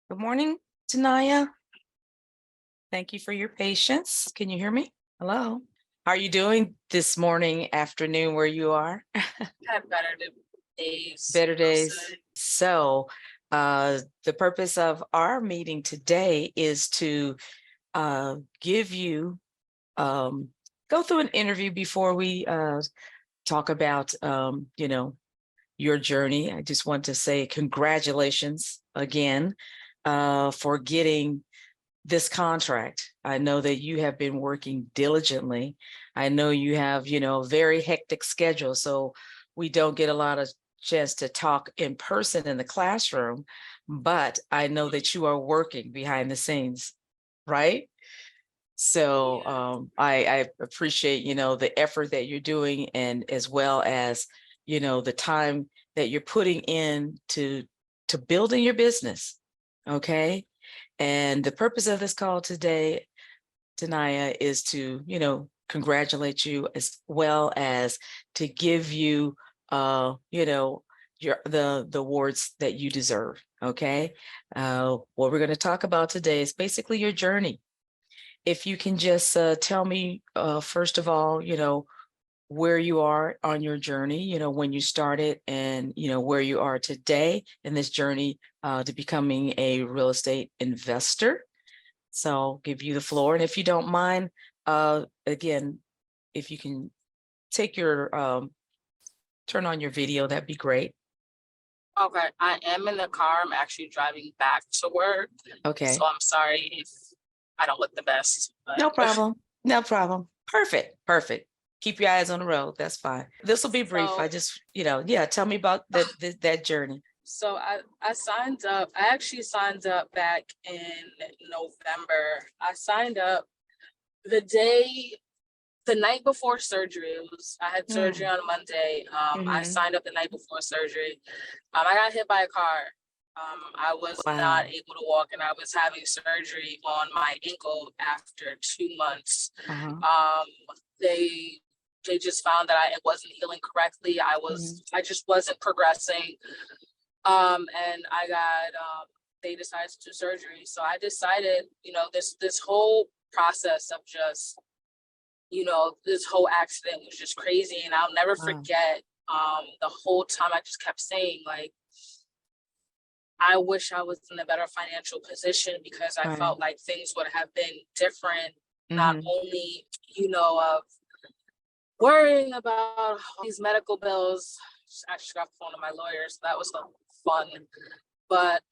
Good morning, Taniya. Thank you for your patience. Can you hear me? Hello. How are you doing this morning, afternoon, where you are? Had better days, Better I'll days. say. The purpose of our meeting today is to give you, go through an interview before we talk about, your journey. I just want to say congratulations again for getting this contract. I know that you have been working diligently. I know you have, a very hectic schedule, so we don't get a lot of chance to talk in person in the classroom, but I know that you are working behind the scenes, right? So Yeah. I appreciate, the effort that you're doing, and as well as, the time that you're putting in to building your business. Okay. And the purpose of this call today, Taniya, is to, congratulate you, as well as to give you, the awards that you deserve. Okay. What we're going to talk about today is basically your journey. If you can just tell me, first of all, where you are on your journey, when you started, and, where you are today in this journey to becoming a real estate investor. So I'll give you the floor. And if you don't mind, again, if you can take turn on your video, that'd be great. Okay, I am in the car. I'm actually driving back to work. Okay. So I'm sorry if I don't look the best. No But problem. No problem. Perfect. Perfect. Keep your eyes on the road. That's fine. This will be brief. I so just, yeah, tell me about that journey. so I signed up. I actually signed up back in November. I signed up the day the night before surgery. I had surgery on Monday. I Mm-hmm. signed up the night before surgery. I got hit by a car. I was not Wow. able to walk, and I was having surgery on my ankle after 2 months. Uh-huh. Um, they they just found that I wasn't healing correctly. Mhm. I just wasn't progressing. And I got they decided to do surgery. So I decided, this whole process of just, this whole accident was just crazy. And I'll never Wow. forget the whole time I just kept saying, like, I wish I was in a better financial position, because I Right. felt like things would have been different, not Mm-hmm. only, of worrying about all these medical bills. I just got the phone to my lawyer, so that was fun. But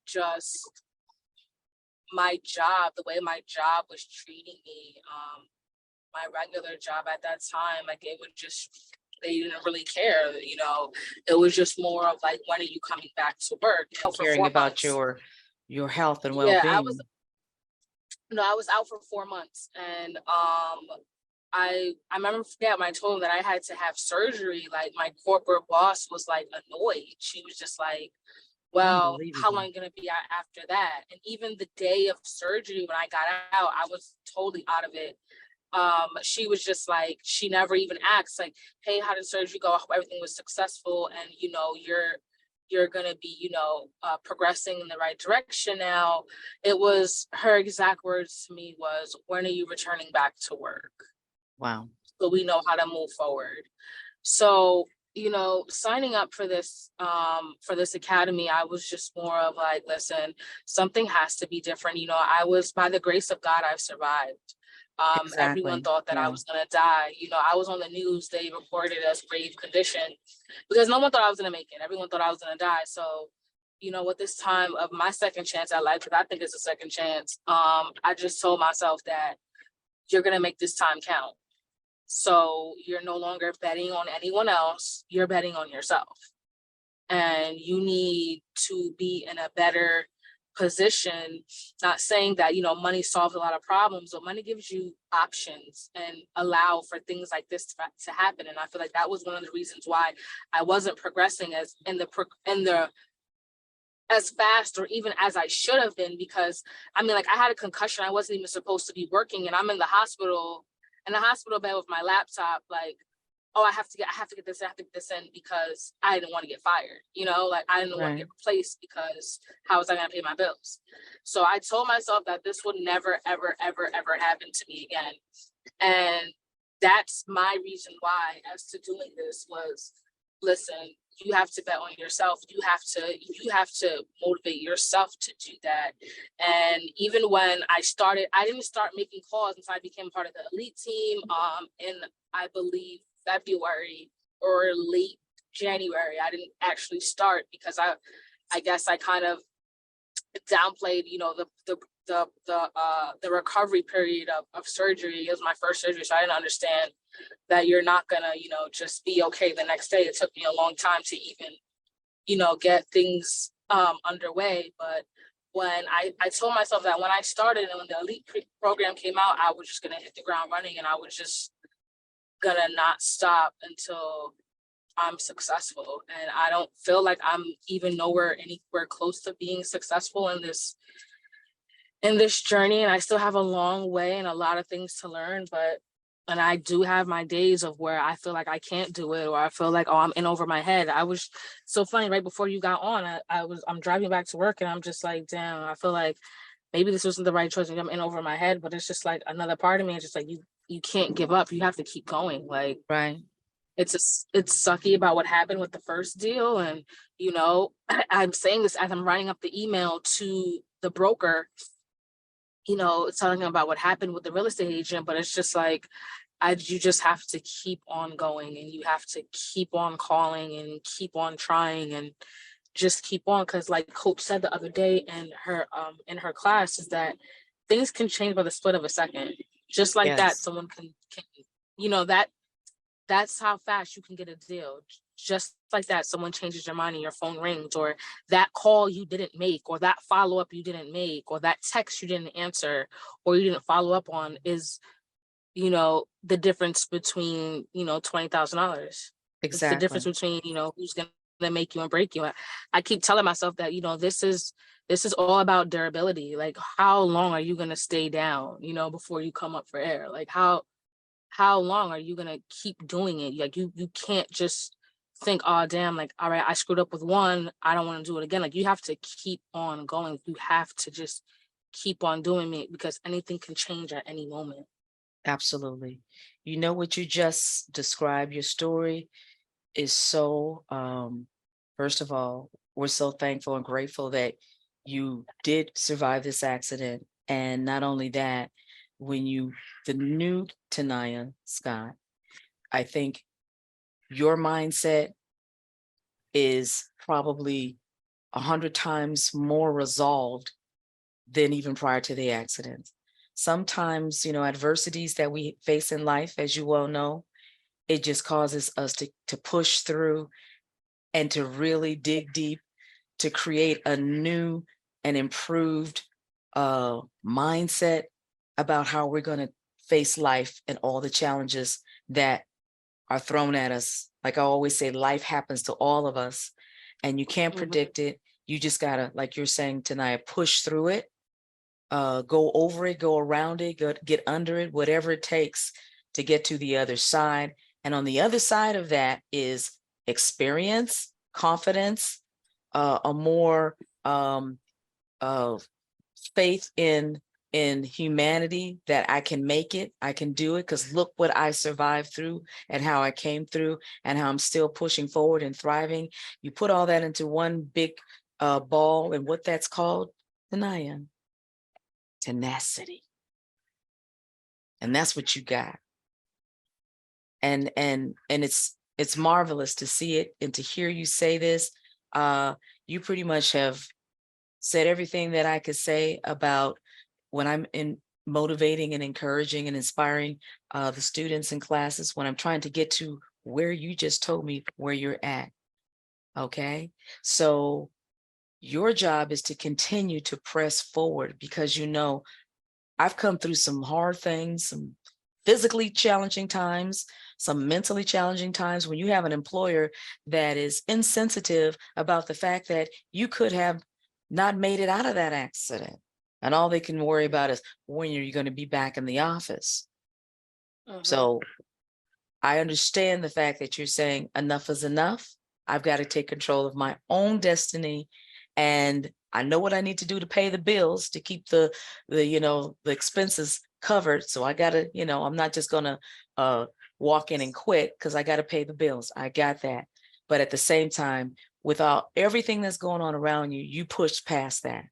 just my job, the way my job was treating me, my regular job at that time, like, it would just, they didn't really care, it was just more of like, when are you coming back to work? For Caring four about months. your health and Yeah, I was well-being. no, I was out for 4 months, and I remember, yeah, when I told him that I had to have surgery, like, my corporate boss was like annoyed. She was just like, well, how long Unbelievable. are you gonna be out after that? And even the day of surgery, when I got out, I was totally out of it. She was just like, she never even asked, like, hey, how did surgery go? I hope everything was successful, and you're gonna be, progressing in the right direction now. It was her exact words to me was, when are you returning back to work? Wow. So we know how to move forward. So, signing up for this academy, I was just more of like, listen, something has to be different. I was, by the grace of God, I've survived. Everyone Exactly. thought that I Yeah. was gonna die. I was on the news, they reported as grave condition, because no one thought I was gonna make it. Everyone thought I was gonna die. So, with this time of my second chance at life, because I think it's a second chance, I just told myself that you're gonna make this time count. So you're no longer betting on anyone else, you're betting on yourself. And you need to be in a better position. Not saying that, money solves a lot of problems, but money gives you options and allow for things like this to happen. And I feel like that was one of the reasons why I wasn't progressing as in the as fast or even as I should have been, because I mean, like, I had a concussion. I wasn't even supposed to be working, and I'm in the hospital bed with my laptop, like, oh, I have to get this, I have to get this in because I didn't want to get fired. Like I didn't want to Right. get replaced because how was I going to pay my bills? So I told myself that this would never, ever, ever, ever happen to me again. And that's my reason why, as to doing this, was listen, you have to bet on yourself. You have to motivate yourself to do that. And even when I didn't start making calls until I became part of the elite team in, I believe, February or late January. I didn't actually start because I guess I kind of downplayed, the recovery period of surgery. It was my first surgery, so I didn't understand that you're not gonna, just be okay the next day. It took me a long time to even, get things underway. But when I told myself that when I started and when the elite program came out, I was just gonna hit the ground running and I was just gonna not stop until I'm successful. And I don't feel like I'm even anywhere close to being successful in this journey. And I still have a long way and a lot of things to learn, and I do have my days of where I feel like I can't do it, or I feel like, oh, I'm in over my head. I was so funny right before you got on, I'm driving back to work and I'm just like, damn, I feel like maybe this wasn't the right choice. Maybe I'm in over my head, but it's just like another part of me is just like, you can't give up. You have to keep going. Like, Right. it's sucky about what happened with the first deal. And, I'm saying this as I'm writing up the email to the broker, telling him about what happened with the real estate agent, but it's just like, you just have to keep on going and you have to keep on calling and keep on trying and just keep on. Cause like coach said the other day in her class, is that things can change by the split of a second. Just like that, Yes. someone can you know, that that's how fast you can get a deal. Just like that, someone changes your mind and your phone rings, or that call you didn't make, or that follow up you didn't make, or that text you didn't answer, or you didn't follow up on is, the difference between, $20,000. It's the difference Exactly. between, who's going to make you and break you. I keep telling myself that, this is all about durability. Like, how long are you going to stay down, before you come up for air? Like, how long are you gonna keep doing it? Like you can't just think, oh damn, like all right, I screwed up with one, I don't want to do it again. Like you have to keep on going. You have to just keep on doing it because anything can change at any moment. Absolutely. You know what you just described, your story is so, first of all, we're so thankful and grateful that you did survive this accident. And not only that, when the new Taniya Scott, I think your mindset is probably 100 times more resolved than even prior to the accident. Sometimes, adversities that we face in life, as you well know, it just causes us to push through and to really dig deep to create a new and improved mindset about how we're going to face life and all the challenges that are thrown at us. Like I always say, life happens to all of us and you can't Mhm. predict it. You just gotta, like you're saying tonight, push through it, go over it, go around it, get under it, whatever it takes to get to the other side. And on the other side of that is experience, confidence, a more uh, faith in humanity that I can make it, I can do it, because look what I survived through and how I came through and how I'm still pushing forward and thriving. You put all that into one big ball, and what that's called, Taniya, tenacity. And that's what you got. And it's marvelous to see it and to hear you say this. You pretty much have said everything that I could say about when I'm in motivating and encouraging and inspiring the students in classes, when I'm trying to get to where you just told me where you're at. Okay. So your job is to continue to press forward, because I've come through some hard things, some physically challenging times, some mentally challenging times, when you have an employer that is insensitive about the fact that you could have not made it out of that accident. And all they can worry about is when are you going to be back in the office. Mhm. So I understand the fact that you're saying enough is enough. I've got to take control of my own destiny. And I know what I need to do to pay the bills to keep the expenses covered. So I got to, I'm not just going to walk in and quit because I got to pay the bills. I got that. But at the same time, without everything that's going on around you, you push past that.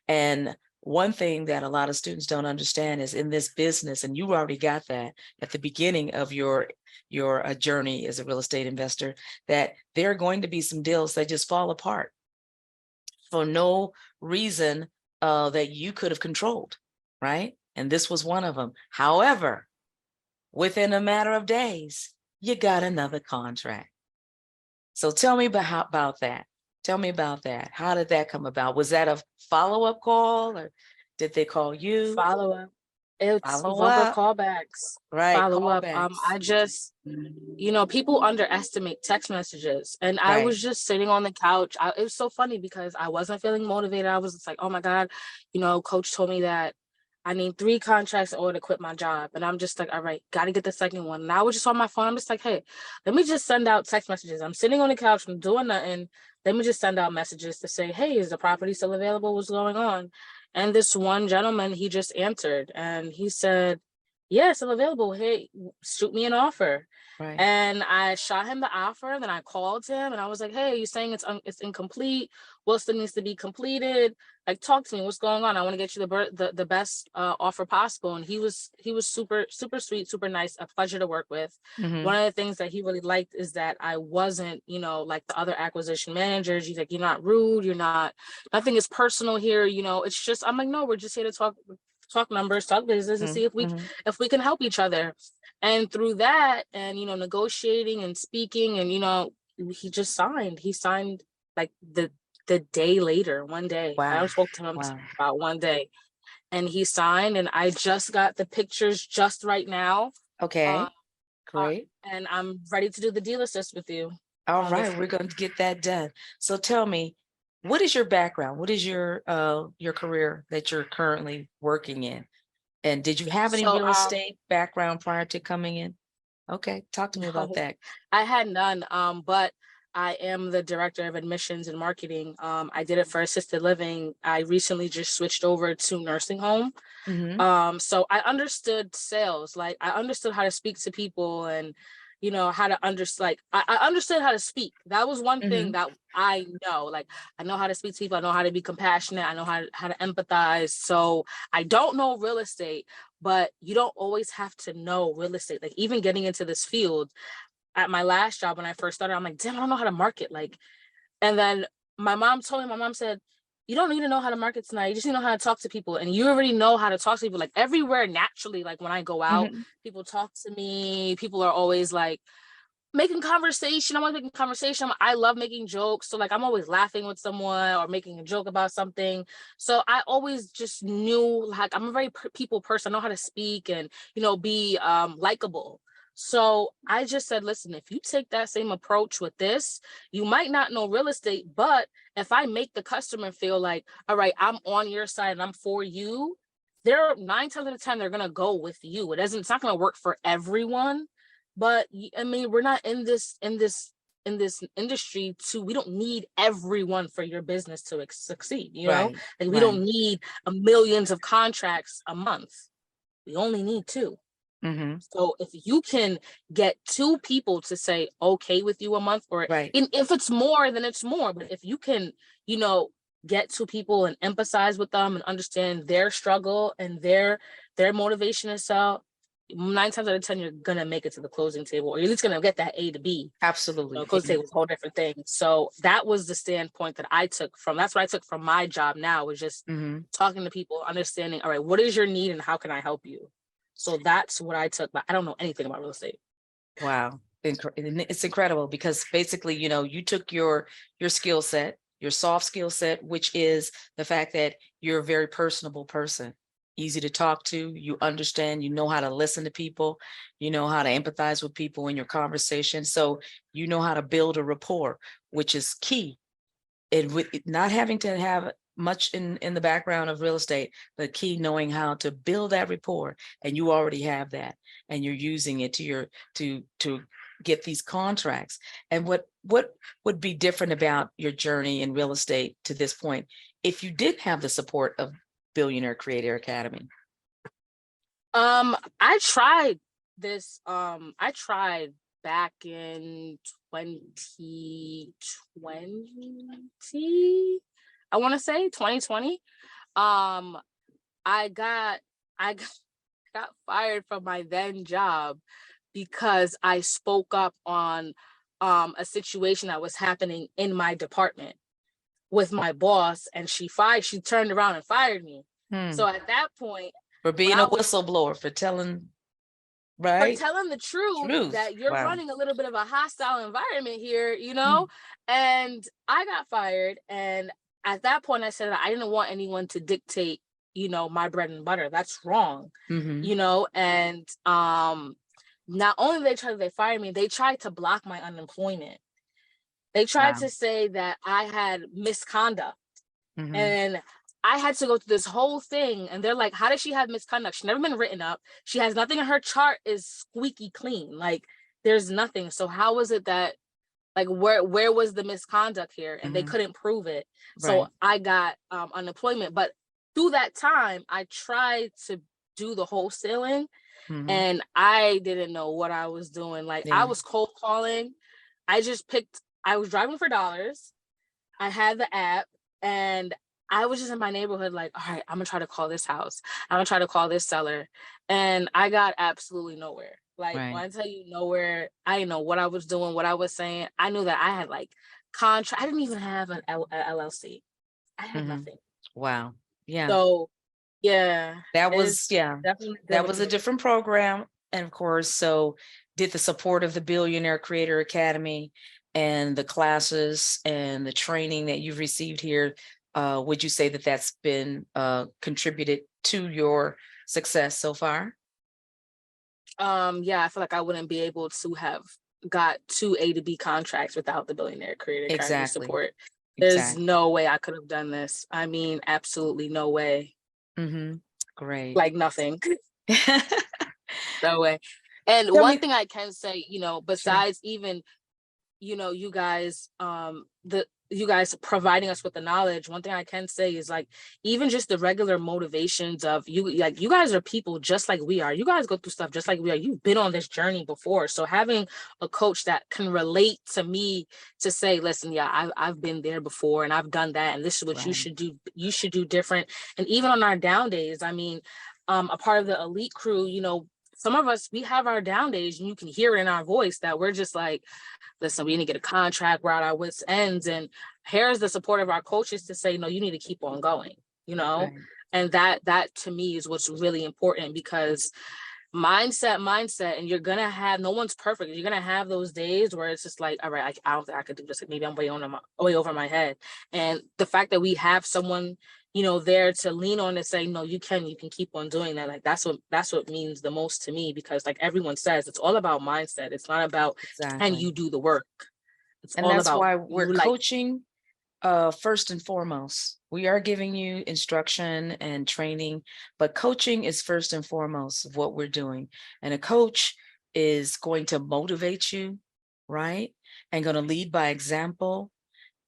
And one thing that a lot of students don't understand is in this business, and you already got that at the beginning of your journey as a real estate investor, that there are going to be some deals that just fall apart for no reason that you could have controlled, right? And this was one of them. However, within a matter of days, you got another contract. So tell me about that. Tell me about that. How did that come about? Was that a follow-up call, or did they call you? Follow up. It's Follow Voca up, callbacks. right? Follow up. Callbacks. I just, people underestimate text messages. And I Right. was just sitting on the couch. It was so funny because I wasn't feeling motivated. I was just like, oh my God, coach told me that I need 3 contracts in order to quit my job. And I'm just like, all right, got to get the second one. And I was just on my phone. I'm just like, hey, let me just send out text messages. I'm sitting on the couch, I'm doing nothing. Let me just send out messages to say, hey, is the property still available? What's going on? And this one gentleman, he just answered and he said, yeah, it's still available. Hey, shoot me an offer. Right. And I shot him the offer. Then I called him and I was like, hey, you saying it's incomplete? What still needs to be completed? Like, talk to me. What's going on? I want to get you the best offer possible. And he was super, super sweet, super nice, a pleasure to work with. Mm-hmm. One of the things that he really liked is that I wasn't, like the other acquisition managers. He's like, you're not rude. You're not, nothing is personal here. It's just, I'm like, no, we're just here to talk numbers, talk business, and see Mm-hmm. if we can help each other. And through that, and negotiating and speaking, and he signed like the day later, one day. I Wow. only spoke to him Wow. about one day, and he signed. And I just got the pictures just right now, uh, Okay. uh, Great. and I'm ready to do the deal assist with you. All With right. We're going to get that done. So tell me, what is your background? What is your career that you're currently working in? And did you have any so real estate background prior to coming in? Okay. Talk to me about no, that. I had none. But I am the director of admissions and marketing. I did it for assisted living. I recently just switched over to nursing home. Mm-hmm. So I understood sales, like I understood how to speak to people, and how to understand, like I understood how to speak. That was one thing Mm-hmm. that I know. Like, I know how to speak to people, I know how to be compassionate, I know how to empathize. So I don't know real estate, but you don't always have to know real estate. Like, even getting into this field at my last job when I first started, I'm like, damn, I don't know how to market. Like, and then my mom said, you don't need to know how to market tonight. You just need to know how to talk to people. And you already know how to talk to people. Like, everywhere naturally, like when I go out, Mm-hmm. people talk to me. People are always like making conversation. I'm always making conversation. I love making jokes. So like, I'm always laughing with someone or making a joke about something. So I always just knew, like, I'm a very people person. I know how to speak and, be likable. So I just said, listen, if you take that same approach with this, you might not know real estate, but if I make the customer feel like, all right, I'm on your side and I'm for you, they're 9 times out of 10, they're going to go with you. It's not going to work for everyone, but I mean, we're not in this industry we don't need everyone for your business to succeed. Right. Like, we Right. don't need millions of contracts a month. We only need 2. Mm-hmm. So if you can get 2 people to say okay with you a month, or Right. if it's more, then it's more. But if you can, get 2 people and empathize with them and understand their struggle and their motivation to sell, 9 times out of 10, you're gonna make it to the closing table, or you're at least gonna get that A to B. Absolutely. Closing table is a whole different thing. So that was the standpoint that I took from. That's what I took from my job now, was just Mm-hmm. talking to people, understanding, all right, what is your need and how can I help you? So that's what I took, but I don't know anything about real estate. Wow. It's incredible because basically, you took your skill set, your soft skill set, which is the fact that you're a very personable person, easy to talk to, you understand, you know how to listen to people, you know how to empathize with people in your conversation. So you know how to build a rapport, which is key. And with not having to have much in the background of real estate, but key knowing how to build that rapport, and you already have that, and you're using it to your to get these contracts. And what would be different about your journey in real estate to this point if you did have the support of Billionaire Creator Academy? I tried this. I tried back in 2020. I want to say 2020. Um, I got I got, got fired from my then job because I spoke up on a situation that was happening in my department with my boss, and she turned around and fired me. Hmm. So at that point, For when being I a was whistleblower, for telling, for right? telling the truth Truth. that you're Wow. running a little bit of a hostile environment here, Hmm. and I got fired. And at that point, I said that I didn't want anyone to dictate, my bread and butter. That's wrong, Mm-hmm. and not only they fired me, they tried to block my unemployment. They tried Wow. to say that I had misconduct. Mm-hmm. And I had to go through this whole thing. And they're like, how does she have misconduct? She's never been written up. She has nothing in her chart is squeaky clean. Like there's nothing. So how was it that like where was the misconduct here? And they Mm-hmm. couldn't prove it. So Right. I got unemployment. But through that time, I tried to do the wholesaling, Mm-hmm. and I didn't know what I was doing. Like I Yeah. was cold calling. I was driving for dollars. I had the app, and I was just in my neighborhood, like, all right, I'm gonna try to call this house. I'm gonna try to call this seller. And I got absolutely nowhere. Like when Right. I tell you nowhere, I didn't know what I was doing, what I was saying. I knew that I had like contract. I didn't even have a LLC. I had Mm-hmm. nothing. Wow. Yeah. So yeah, That was, it's yeah, definitely that good was with a me. different program. And of course, so did the support of the Billionaire Creator Academy and the classes and the training that you've received here, would you say that that's been contributed to your success so far? Yeah, I feel like I wouldn't be able to have got two A to B contracts without the Billionaire Creator Academy Exactly. support. There's Exactly. no way I could have done this. I mean, absolutely no way. Mm-hmm. Great. Like nothing. No way. And Tell one me. thing I can say, Sure. besides even you guys providing us with the knowledge, one thing I can say is like even just the regular motivations of you, like you guys are people just like we are. You guys go through stuff just like we are. You've been on this journey before, so having a coach that can relate to me to say, listen, yeah, I've been there before and I've done that, and this is what you Right. should do. You should do different. And even on our down days, I mean, a part of the elite crew, some of us, we have our down days, and you can hear it in our voice that we're just like, listen, we need to get a contract, we're at our wits ends. And here's the support of our coaches to say, no, you need to keep on going, you know? Right. And that to me is what's really important, because mindset, and you're gonna have, no one's perfect. You're gonna have those days where it's just like, all right, I don't think I could do this. Like, maybe I'm way over my head. And the fact that we have someone, there to lean on and say, no, you can keep on doing that. Like that's what means the most to me, because like everyone says, it's all about mindset. It's not about can Exactly. you do the work. It's And all that's about why we're you, like, coaching. First and foremost, we are giving you instruction and training, but coaching is first and foremost of what we're doing. And a coach is going to motivate you, right? And going to lead by example.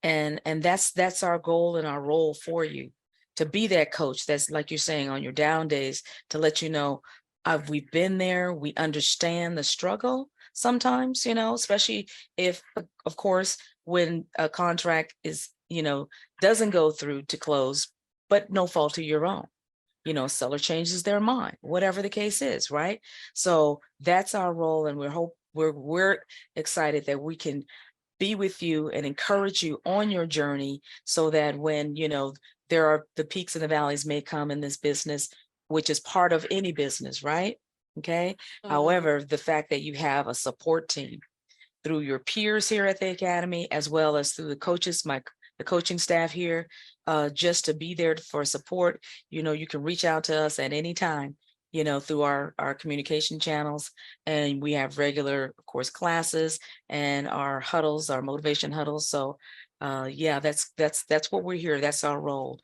And that's our goal and our role for you, to be that coach. That's like you're saying, on your down days, to let you know, we've been there, we understand the struggle sometimes, especially if, of course, when a contract is, doesn't go through to close, but no fault of your own. Seller changes their mind, whatever the case is, right? So that's our role, and we're excited that we can be with you and encourage you on your journey, so that when, there are the peaks and the valleys may come in this business, which is part of any business, right? Okay. mhm. However, the fact that you have a support team through your peers here at the academy, as well as through the coaches, the coaching staff here, just to be there for support. You can reach out to us at any time, through our communication channels. And we have regular, of course, classes and our huddles, our motivation huddles. So Yeah, that's what we're here. That's our role.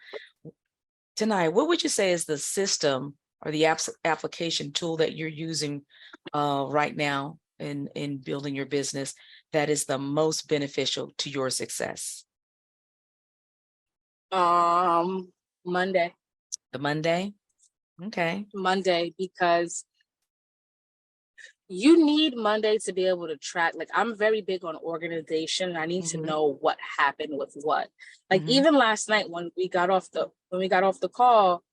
Taniya, what would you say is the system or the application tool that you're using right now in building your business that is the most beneficial to your success? Monday. The Monday? Okay. Monday, because you need Monday to be able to track. Like, I'm very big on organization. I need to Hmm. know what happened with what. Like, Hmm. even last night when we got off the call,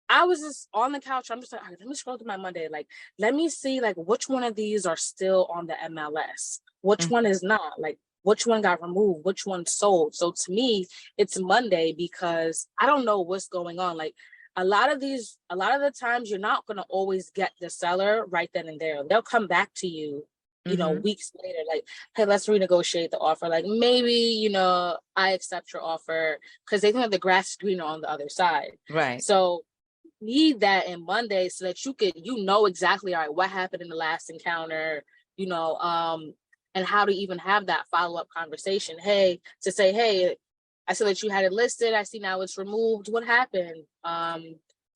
I was just on the couch. I'm just like, all right, let me scroll through my Monday. Like, let me see like which one of these are still on the MLS, which one Hmm. is not, like which one got removed, which one sold. So to me, it's Monday because I don't know what's going on. Like, a lot of the times you're not gonna always get the seller right then and there. They'll come back to you, Hmm. weeks later, like, hey, let's renegotiate the offer. Like, maybe, I accept your offer, because they think that the grass is greener on the other side. Right. So need that in Monday so that you know exactly, all right, what happened in the last encounter, you know, and how to even have that follow-up conversation. Hey, to say, hey, I saw that you had it listed. I see now it's removed. What happened?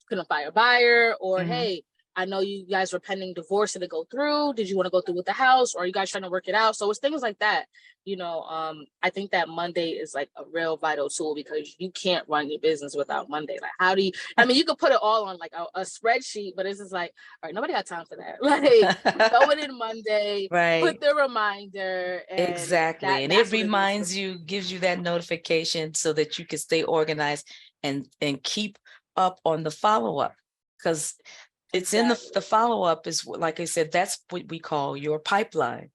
Couldn't find a buyer, or Hmm. hey, I know you guys were pending divorce. Did it go through? Did you want to go through with the house, or are you guys trying to work it out? So it's things like that. I think that Monday is like a real vital tool, because you can't run your business without Monday. Like, how do you, I mean, you could put it all on like a spreadsheet, but it's just like, all right, nobody got time for that. Like, throw it in Monday, put Right. the reminder, and Exactly. And it that's what it is for reminds me. you, gives you that notification so that you can stay organized and keep up on the follow-up. Because it's in the Exactly. follow-up is like I said, that's what we call your pipeline.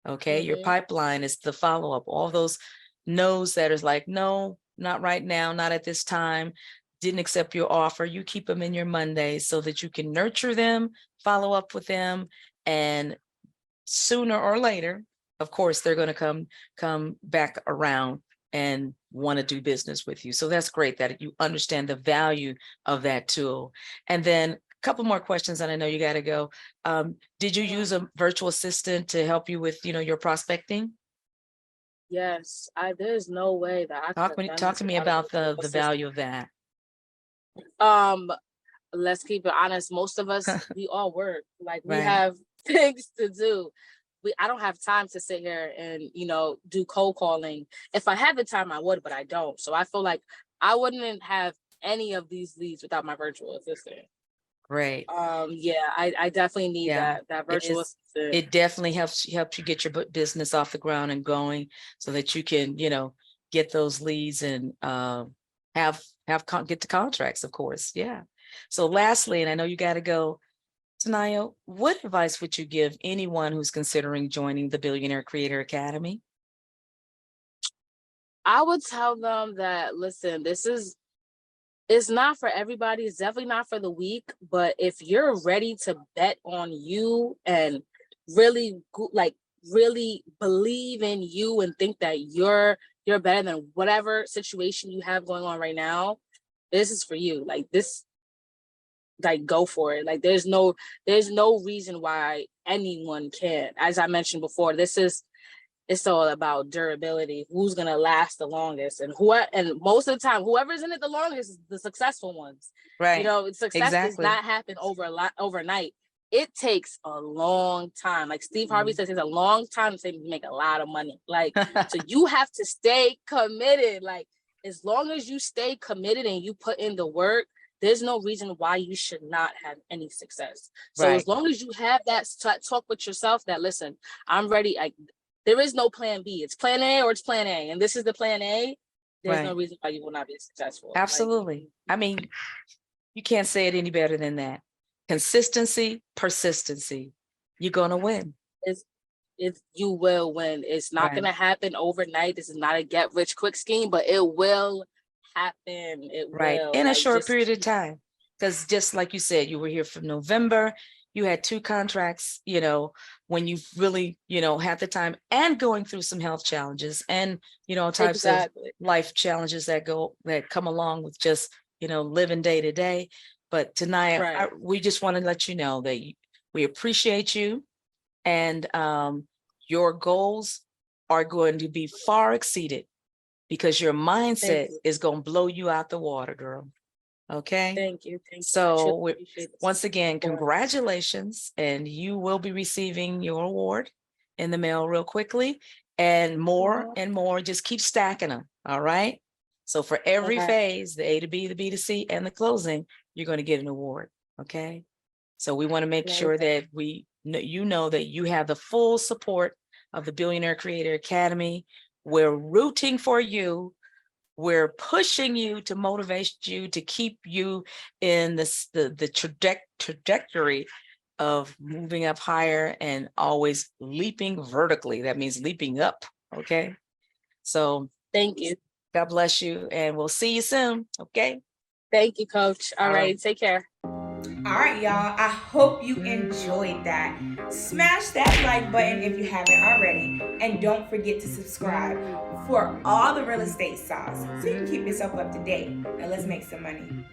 Okay. Your Hmm. pipeline is the follow-up. All those no's that is like, no, not right now, not at this time, didn't accept your offer. You keep them in your Monday so that you can nurture them, follow up with them, and sooner or later, of course, they're going to come back around and want to do business with you. So that's great that you understand the value of that tool. And then a couple more questions, and I know you got to go. Did you use a virtual assistant to help you with, your prospecting? Yes, there's no way that I could have done Talk this to me without a about virtual the assistant. value of that. Um, let's keep it honest. Most of us, we all work. Like, we Right. have things to do. I don't have time to sit here and, do cold calling. If I had the time, I would, but I don't. So I feel like I wouldn't have any of these leads without my virtual assistant. Great. Yeah, I definitely need Yeah, that it virtual is. assistant. It definitely helps you get your business off the ground and going so that you can, get those leads and have get the contracts, of course. Yeah. So lastly, and I know you got to go, Taniya, what advice would you give anyone who's considering joining the Billionaire Creator Academy? I would tell them that, listen, it's not for everybody. It's definitely not for the weak. But if you're ready to bet on you and really really believe in you and think that you're better than whatever situation you have going on right now, this is for you. Like, this, like, go for it. Like, there's no reason why anyone can't. As I mentioned before, it's all about durability. Who's gonna last the longest, and most of the time, whoever's in it the longest is the successful ones. Right. Success does Exactly. not happen overnight. It takes a long time. Like Steve Harvey Mhm. says, it's a long time to make a lot of money. Like, so you have to stay committed. Like, as long as you stay committed and you put in the work, there's no reason why you should not have any success. So as Right. long as you have that talk with yourself, that, listen, I'm ready. There is no plan B. It's plan A or it's plan A. And this is the plan A. There's no Right. reason why you will not be successful. Like, Absolutely. I mean, you can't say it any better than that. Consistency, persistency. You're going to win. it's you will win. It's not Right. gonna happen overnight. This is not a get rich quick scheme, but it will happen. It Right. will. In a Like, short just period of keep. time. Because just like you said, you were here from November, you had two contracts, when you really, had the time and going through some health challenges and, types of Exactly. life challenges that come along with just, living day to day. But tonight, Right. we just want to let you know that we appreciate you and your goals. are going to be far exceeded because your mindset you. is going to blow you out the water, girl. Okay. Thank you. Thank you. I So truly appreciate this once again, support. congratulations, and you will be receiving your award in the mail real quickly, and more and more. Just keep stacking them. All right. So for every Okay. phase, the A to B, the B to C, and the closing, you're going to get an award. Okay. So we want to make sure that you know that you have the full support of the Billionaire Creator Academy. We're rooting for you. We're pushing you to motivate you to keep you in the trajectory of moving up higher and always leaping vertically. That means leaping up. Okay. So Thank you. God bless you, and we'll see you soon. Okay. Thank you, Coach. All right. Take care. All right, y'all. I hope you enjoyed that. Smash that like button if you haven't already. And don't forget to subscribe for all the real estate sauce so you can keep yourself up to date. Now let's make some money.